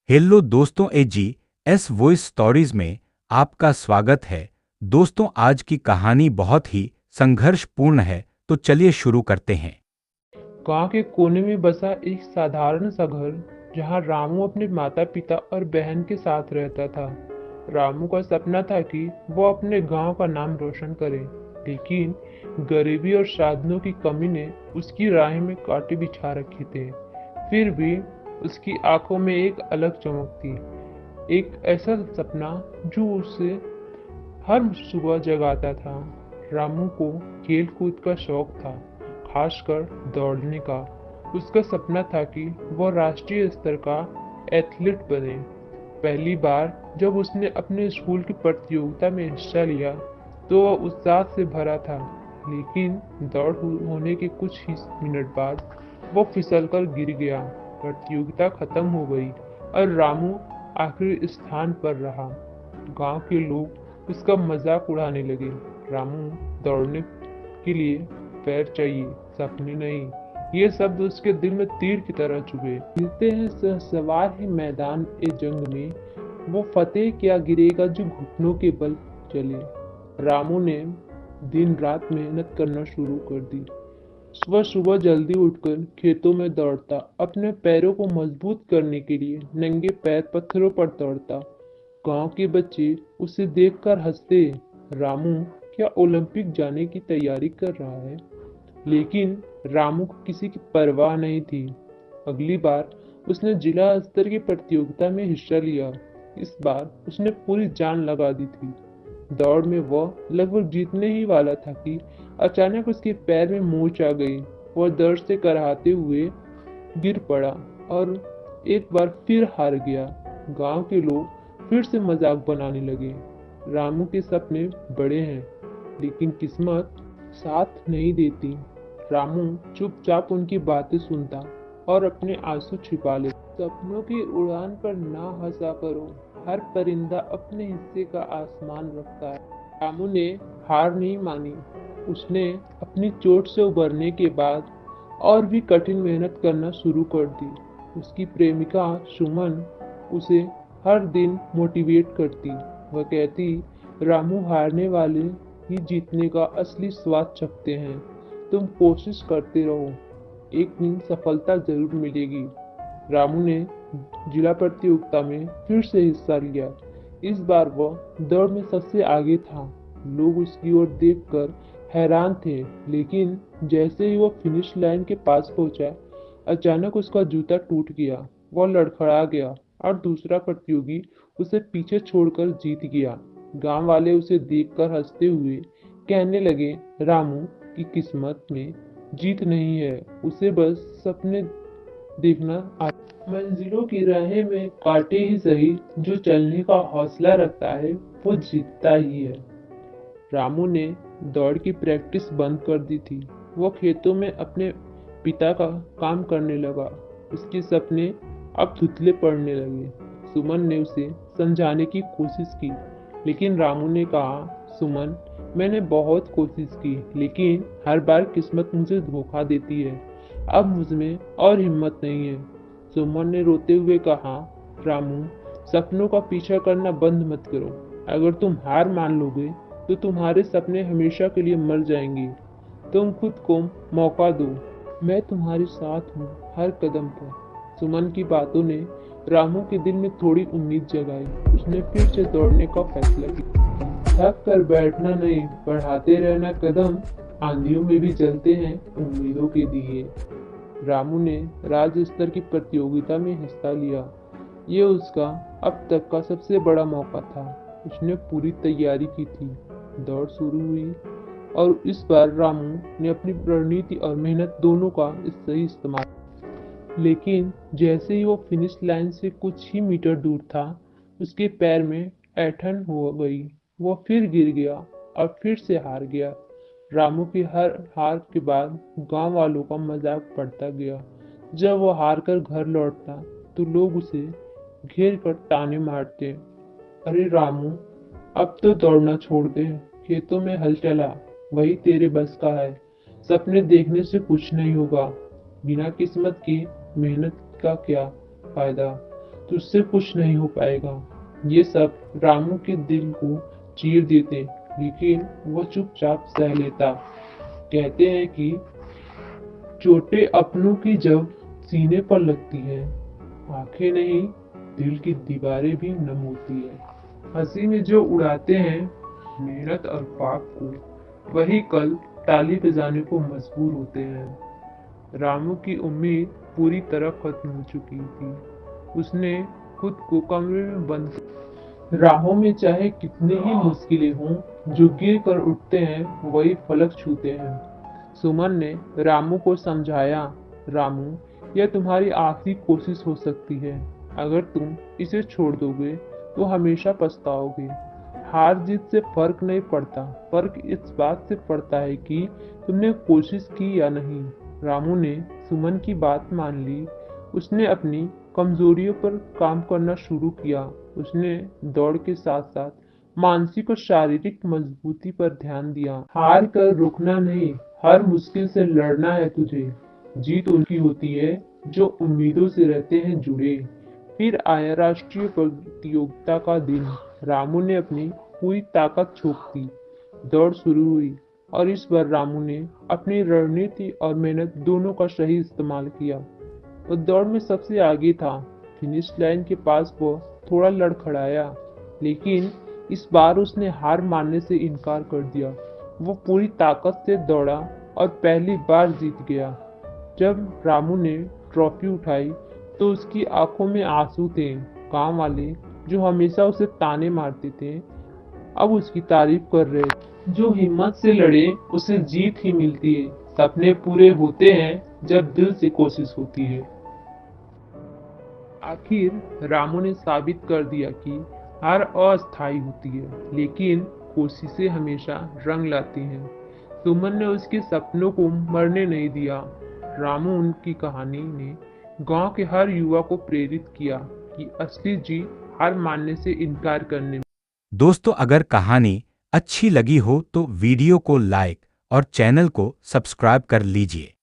Hello दोस्तों, एजी S voice stories में आपका स्वागत है। दोस्तों, आज की कहानी बहुत ही संघर्षपूर्ण है, तो चलिए शुरू करते हैं। गांव के कोने में बसा एक साधारण सा घर जहां रामू अपने माता पिता और बहन के साथ रहता था। रामू का सपना था कि वो अपने गांव का नाम रोशन करे, लेकिन गरीबी और साधनों की कमी ने उसकी राह में कांटे बिछा रखे थे। फिर भी उसकी आंखों में एक अलग चमक थी, एक ऐसा सपना जो उसे हर सुबह जगाता था। रामू को खेल कूद का शौक था, खासकर दौड़ने का। उसका सपना था कि वह राष्ट्रीय स्तर का एथलीट बने। पहली बार जब उसने अपने स्कूल की प्रतियोगिता में हिस्सा लिया तो वह उत्साह से भरा था, लेकिन होने के कुछ ही मिनट बाद वो फिसलकर गिर गया। प्रतियोगिता खत्म हो गई और रामू आखिरी स्थान पर रहा। गांव के लोग उसका मजाक उड़ाने लगे। रामू, दौड़ने के लिए पैर चाहिए, सपने नहीं। ये शब्द उसके दिल में तीर की तरह चुभे। मिलते हैं सवार ही मैदान ए जंग में, वो फतेह क्या गिरेगा जो घुटनों के बल चले। रामू ने दिन रात मेहनत करना शुरू कर दी। सुबह सुबह जल्दी उठकर खेतों में दौड़ता, अपने पैरों को मजबूत करने के लिए नंगे पैर पत्थरों पर दौड़ता। गांव के बच्चे उसे देखकर हंसते। रामू क्या ओलंपिक जाने की तैयारी कर रहा है? लेकिन रामू को किसी की परवाह नहीं थी। अगली बार उसने जिला स्तर की प्रतियोगिता में हिस्सा लिया। इस बार उसने पूरी जान लगा दी थी। दौड़ में वह लगभग जीतने ही वाला था कि अचानक उसके पैर में मोच आ गई। वह दर्द से कराहते हुए गिर पड़ा और एक बार फिर हार गया। गांव के लोग फिर से मजाक बनाने लगे। रामू के सपने बड़े हैं, लेकिन किस्मत साथ नहीं देती। रामू चुपचाप उनकी बातें सुनता और अपने आंसू छिपा लेता। सपनों की उड़ान पर ना हंसा करो, हर परिंदा अपने हिस्से का आसमान रखता है। रामू ने हार नहीं मानी। उसने अपनी चोट से उबरने के बाद और भी कठिन मेहनत करना शुरू कर दी। उसकी प्रेमिका सुमन उसे हर दिन मोटिवेट करती। वह कहती, रामू, हारने वाले ही जीतने का असली स्वाद चखते हैं। तुम कोशिश करते रहो, एक दिन सफलता जरूर मिलेगी। रामू ने जिला प्रतियोगिता में फिर से हिस्सा लिया। इस बार वह दौड़ में सबसे आगे था। लोग उसकी ओर देखकर हैरान थे, लेकिन जैसे ही वो फिनिश लाइन के पास पहुंचा, अचानक उसका जूता टूट गया। वह लड़खड़ा गया और दूसरा प्रतियोगी उसे पीछे छोड़कर जीत गया। गांव वाले उसे देखकर हंसते हुए कहने लगे, रामू की किस्मत में जीत नहीं है, उसे बस सपने देखना मंजिलों की राहें में कांटे ही सही, जो चलने का हौसला रखता है वो जीतता ही है। रामू ने दौड़ की प्रैक्टिस बंद कर दी थी। वो खेतों में अपने पिता का काम करने लगा। उसके सपने अब धुंधले पड़ने लगे। सुमन ने उसे समझाने की कोशिश की, लेकिन रामू ने कहा, सुमन, मैंने बहुत कोशिश की, लेकिन हर बार किस्मत मुझे धोखा देती है। अब मुझमें और हिम्मत नहीं है। सुमन ने रोते हुए कहा, रामू, सपनों का पीछा करना बंद मत करो। अगर तुम हार मान लोगे तो तुम्हारे सपने हमेशा के लिए मर जाएंगे। तुम खुद को मौका दो, मैं तुम्हारे साथ हूँ हर कदम पर। सुमन की बातों ने रामू के दिल में थोड़ी उम्मीद जगाई। उसने फिर से दौड़ने का फैसला किया। थक कर बैठना नहीं, बढ़ाते रहना कदम, आंधियों में भी जलते हैं उम्मीदों के दिए। रामू ने राज्य स्तर की प्रतियोगिता में हिस्सा लिया। ये उसका अब तक का सबसे बड़ा मौका था। उसने पूरी तैयारी की थी। दौड़ शुरू हुई और इस बार रामू ने अपनी रणनीति और मेहनत दोनों का सही इस्तेमाल। लेकिन जैसे ही वो फिनिश लाइन से कुछ ही मीटर दूर था, उसके पैर में ऐंठन हो गई। वो फिर गिर गया और फिर से हार गया। रामू की हर हार के बाद गांव वालों का मजाक बढ़ता गया। जब वो हार कर घर लौटता तो लोग उसे घेर कर ताने मारते। अरे रामू, अब तो दौड़ना छोड़ दे, खेतों में हल चला, वही तेरे बस का है। सपने देखने से कुछ नहीं होगा, बिना किस्मत की मेहनत का क्या फायदा। तुझसे कुछ नहीं हो पाएगा। ये सब रामू के दिल को चीर देते, लेकिन वह चुपचाप सह लेता। कहते हैं कि चोटें अपनों की जब सीने पर लगती है, आंखें नहीं, दिल की दीवारें भी नम होती है। हंसी में जो उड़ाते हैं मेहनत और पाप को, वही कल ताली बजाने को मजबूर होते हैं। रामू की उम्मीद पूरी तरह खत्म हो चुकी थी। उसने खुद को कमरे में बंद, राहों में चाहे कितनी ही मुश्किलें हों, जो गिर कर उठते हैं वही फलक छूते हैं। सुमन ने रामू को समझाया, रामू, यह तुम्हारी आखिरी कोशिश हो सकती है। अगर तुम इसे छोड़ दोगे तो हमेशा पछताओगे। हार जीत से फर्क नहीं पड़ता, फर्क इस बात से पड़ता है कि तुमने कोशिश की या नहीं। रामू ने सुमन की बात मान ली। उसने अपनी कमजोरियों पर काम करना शुरू किया। उसने दौड़ के साथ साथ मानसिक और शारीरिक मजबूती पर ध्यान दिया। हार कर रुकना नहीं, हर मुश्किल से लड़ना है तुझे। जीत उनकी होती है जो उम्मीदों से रहते हैं जुड़े। फिर आया राष्ट्रीय प्रतियोगिता का दिन। रामू ने अपनी पूरी ताकत झोंक दी। दौड़ शुरू हुई और इस बार रामू ने अपनी रणनीति और मेहनत दोनों का सही इस्तेमाल किया। वो दौड़ में सबसे आगे था। फिनिश लाइन के पास वो थोड़ा लड़खड़ाया, लेकिन इस बार उसने हार मानने से इनकार कर दिया। वो पूरी ताकत से दौड़ा और पहली बार जीत गया। जब रामू ने ट्रॉफी उठाई तो उसकी आंखों में आंसू थे। गांव वाले जो हमेशा उसे ताने मारते थे, अब उसकी तारीफ कर रहे थे। जो हिम्मत से लड़े उसे जीत ही मिलती है। सपने पूरे होते हैं जब दिल से कोशिश होती है। आखिर रामू ने साबित कर दिया कि हार अस्थायी होती है, लेकिन कोशिशें हमेशा रंग लाती हैं। सुमन ने उसके सपनों को मरने नहीं दिया। रामू उनकी कहानी ने गांव के हर युवा को प्रेरित किया कि असली जीत हार मानने से इनकार करने में। दोस्तों, अगर कहानी अच्छी लगी हो तो वीडियो को लाइक और चैनल को सब्सक्राइब कर लीजिए।